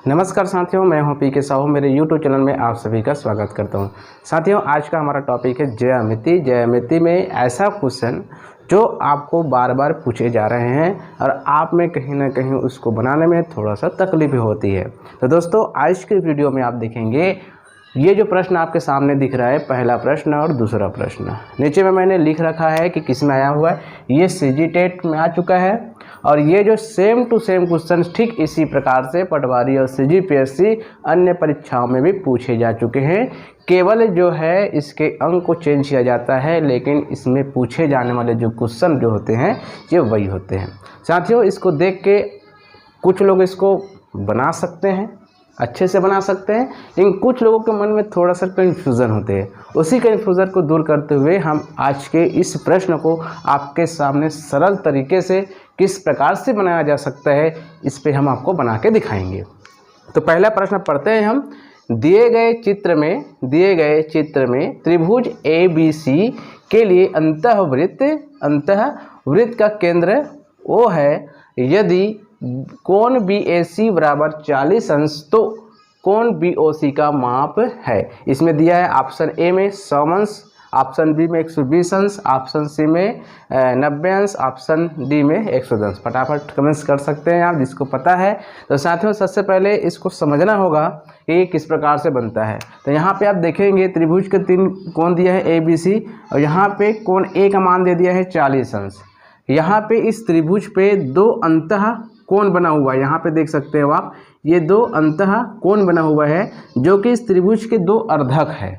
नमस्कार साथियों, मैं हूं पी के साहू। मेरे YouTube चैनल में आप सभी का स्वागत करता हूं। साथियों, आज का हमारा टॉपिक है ज्यामिति। ज्यामिति में ऐसा क्वेश्चन जो आपको बार बार पूछे जा रहे हैं और आप में कहीं ना कहीं उसको बनाने में थोड़ा सा तकलीफ होती है। तो दोस्तों, आज के वीडियो में आप देखेंगे ये जो प्रश्न आपके सामने दिख रहा है, पहला प्रश्न और दूसरा प्रश्न। नीचे में मैंने लिख रखा है कि किस में आया हुआ है। ये सीजी टेट में आ चुका है और ये जो सेम टू सेम क्वेश्चन ठीक इसी प्रकार से पटवारी और सीजीपीएससी अन्य परीक्षाओं में भी पूछे जा चुके हैं। केवल जो है इसके अंक को चेंज किया जाता है, लेकिन इसमें पूछे जाने वाले जो क्वेश्चन जो होते हैं ये वही होते हैं। साथियों, इसको देख के कुछ लोग इसको बना सकते हैं, अच्छे से बना सकते हैं, लेकिन कुछ लोगों के मन में थोड़ा सा कन्फ्यूज़न होते हैं। उसी कन्फ्यूज़न को दूर करते हुए हम आज के इस प्रश्न को आपके सामने सरल तरीके से किस प्रकार से बनाया जा सकता है, इस पे हम आपको बना के दिखाएंगे। तो पहला प्रश्न पढ़ते हैं हम। दिए गए चित्र में त्रिभुज ABC के लिए अंतःवृत्त का केंद्र O है। यदि कोण BAC बराबर 40 अंश तो कोण BOC का माप है। इसमें दिया है ऑप्शन ए में 100 अंश, ऑप्शन बी में 120 अंश, ऑप्शन सी में 90 अंश, ऑप्शन डी में 100 अंश। फटाफट कमेंट्स कर सकते हैं आप जिसको पता है। तो साथियों, सबसे पहले इसको समझना होगा कि ये किस प्रकार से बनता है। तो यहाँ पे आप देखेंगे त्रिभुज के 3 कोण दिया है ABC और यहाँ पे कोण A का मान दे दिया है 40 अंश। यहाँ पे इस त्रिभुज पे 2 अंतः कोण बना हुआ है। यहाँ पे देख सकते हो आप, ये 2 अंतः कोण बना हुआ है जो कि इस त्रिभुज के 2 अर्धक है।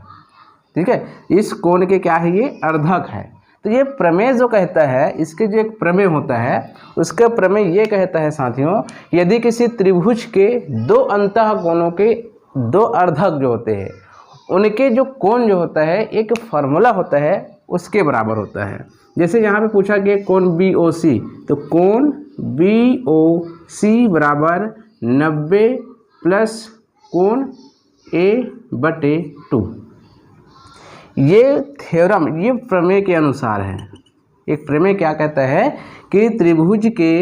ठीक है, इस कोण के क्या है, ये अर्धक है। तो ये प्रमेय जो कहता है, इसके जो एक प्रमेय होता है, उसका प्रमेय ये कहता है साथियों, यदि किसी त्रिभुज के 2 अंतः कोणों के 2 अर्धक जो होते हैं उनके जो कोण जो होता है, एक फार्मूला होता है उसके बराबर होता है। जैसे यहाँ पे पूछा गया कोण BOC, तो कोण BOC बराबर 90 प्लस कोण A/2। ये थ्योरम, ये प्रमेय के अनुसार है। एक प्रमेय क्या कहता है कि त्रिभुज के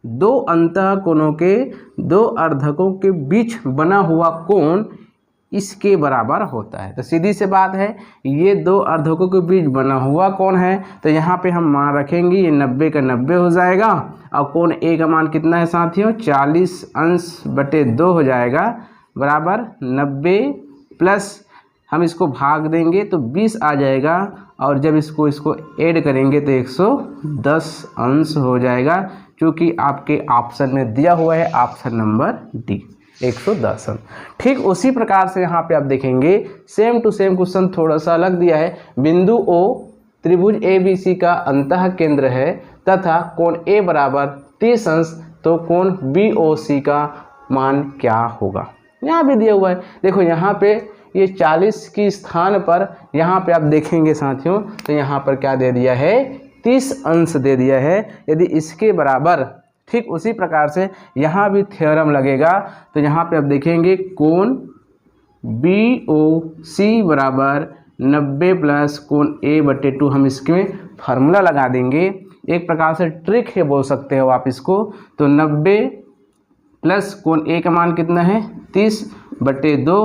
2 अंतः कोणों के 2 अर्धकों के बीच बना हुआ कोण इसके बराबर होता है। तो सीधी सी बात है, ये 2 अर्धकों के बीच बना हुआ कोण है, तो यहाँ पे हम मान रखेंगे ये 90 का 90 हो जाएगा और कोण A का मान कितना है साथियों, 40 अंश बटे 2 हो जाएगा बराबर 90 प्लस हम इसको भाग देंगे तो 20 आ जाएगा और जब इसको ऐड करेंगे तो 110 अंश हो जाएगा, क्योंकि आपके ऑप्शन में दिया हुआ है ऑप्शन नंबर डी 110 अंश। ठीक उसी प्रकार से यहाँ पे आप देखेंगे सेम टू सेम क्वेश्चन थोड़ा सा अलग दिया है। बिंदु O त्रिभुज ABC का अंतः केंद्र है तथा कोण A बराबर 30 अंश, तो कोण BOC का मान क्या होगा। यहाँ भी दिया हुआ है। देखो यहाँ पे ये 40 की स्थान पर यहाँ पे आप देखेंगे साथियों, तो यहाँ पर क्या दे दिया है, 30 अंश दे दिया है। यदि इसके बराबर ठीक उसी प्रकार से यहाँ भी थ्योरम लगेगा, तो यहाँ पे आप देखेंगे कोण BOC बराबर 90 प्लस कोण A/2। हम इसमें फार्मूला लगा देंगे, एक प्रकार से ट्रिक है बोल सकते हो आप इसको। तो 90 प्लस कोण A का मान कितना है, 30/2,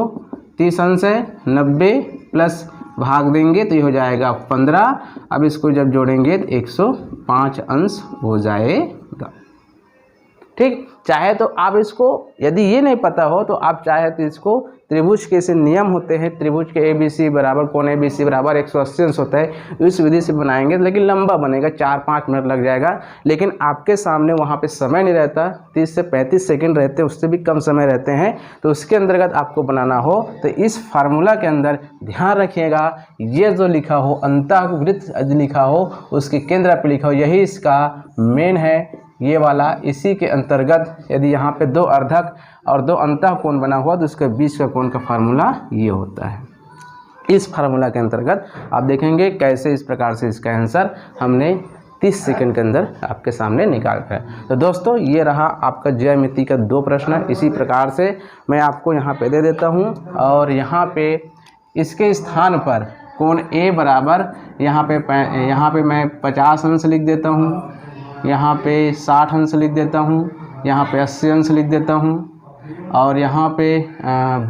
30 अंश है, 90 प्लस भाग देंगे तो ये हो जाएगा 15। अब इसको जब जोड़ेंगे तो 105 अंश हो जाएगा। ठीक, चाहे तो आप इसको, यदि ये नहीं पता हो तो आप चाहे तो इसको त्रिभुज के से नियम होते हैं, त्रिभुज के ABC बराबर कोण ABC बराबर 180 अंश होता है, इस विधि से बनाएंगे, लेकिन लंबा बनेगा, 4-5 मिनट लग जाएगा। लेकिन आपके सामने वहाँ पे समय नहीं रहता, 30 से 35 सेकंड रहते हैं, उससे भी कम समय रहते हैं। तो उसके अंतर्गत आपको बनाना हो तो इस फार्मूला के अंदर ध्यान रखिएगा, ये जो लिखा हो अंतःवृत्त लिखा हो उसके केंद्र पर लिखा हो, यही इसका मेन है, ये वाला। इसी के अंतर्गत यदि यहाँ पे 2 अर्धक और 2 अंतः कोण बना हुआ तो उसके बीच का कोण का फार्मूला ये होता है। इस फार्मूला के अंतर्गत आप देखेंगे कैसे इस प्रकार से इसका आंसर हमने 30 सेकंड के अंदर आपके सामने निकाल है। तो दोस्तों, ये रहा आपका ज्यामिति का 2 प्रश्न। इसी प्रकार से मैं आपको यहाँ पे दे देता हूँ और यहाँ पे इसके स्थान पर कोण A बराबर यहाँ पे मैं 50 अंश लिख देता हूँ, यहाँ पे 60 अंश लिख देता हूँ, यहाँ पे 80 अंश लिख देता हूँ, और यहाँ पे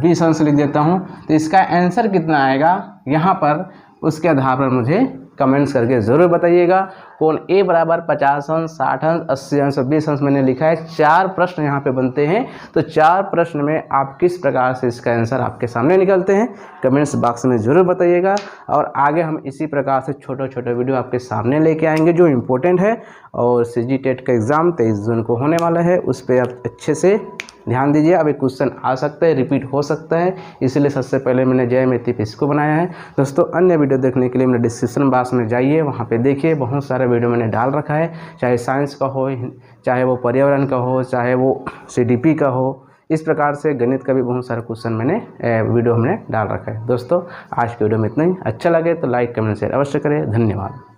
20 अंश लिख देता हूँ। तो इसका आंसर कितना आएगा यहाँ पर, उसके आधार पर मुझे कमेंट्स करके ज़रूर बताइएगा। कोण ए बराबर 50 अंश, 60 अंश, 80 अंश और 20 अंश मैंने लिखा है। 4 प्रश्न यहाँ पे बनते हैं, तो 4 प्रश्न में आप किस प्रकार से इसका आंसर आपके सामने निकलते हैं कमेंट्स बॉक्स में ज़रूर बताइएगा। और आगे हम इसी प्रकार से छोटे छोटे वीडियो आपके सामने लेके आएंगे जो इम्पोर्टेंट है। और सीजी टेट का एग्ज़ाम 23 जून को होने वाला है, उस पर आप अच्छे से ध्यान दीजिए। अब एक क्वेश्चन आ सकता है, रिपीट हो सकता है, इसलिए सबसे पहले मैंने ज्यामिति पे इसको बनाया है। दोस्तों अन्य वीडियो देखने के लिए मेरे डिस्क्रिप्शन बॉक्स में जाइए, वहाँ पे देखिए बहुत सारे वीडियो मैंने डाल रखा है, चाहे साइंस का हो, चाहे वो पर्यावरण का हो, चाहे वो CDP का हो। इस प्रकार से गणित का भी बहुत सारा क्वेश्चन मैंने वीडियो हमने डाल रखा है। दोस्तों आज की वीडियो में इतना ही। अच्छा लगे तो लाइक कमेंट शेयर अवश्य करें। धन्यवाद।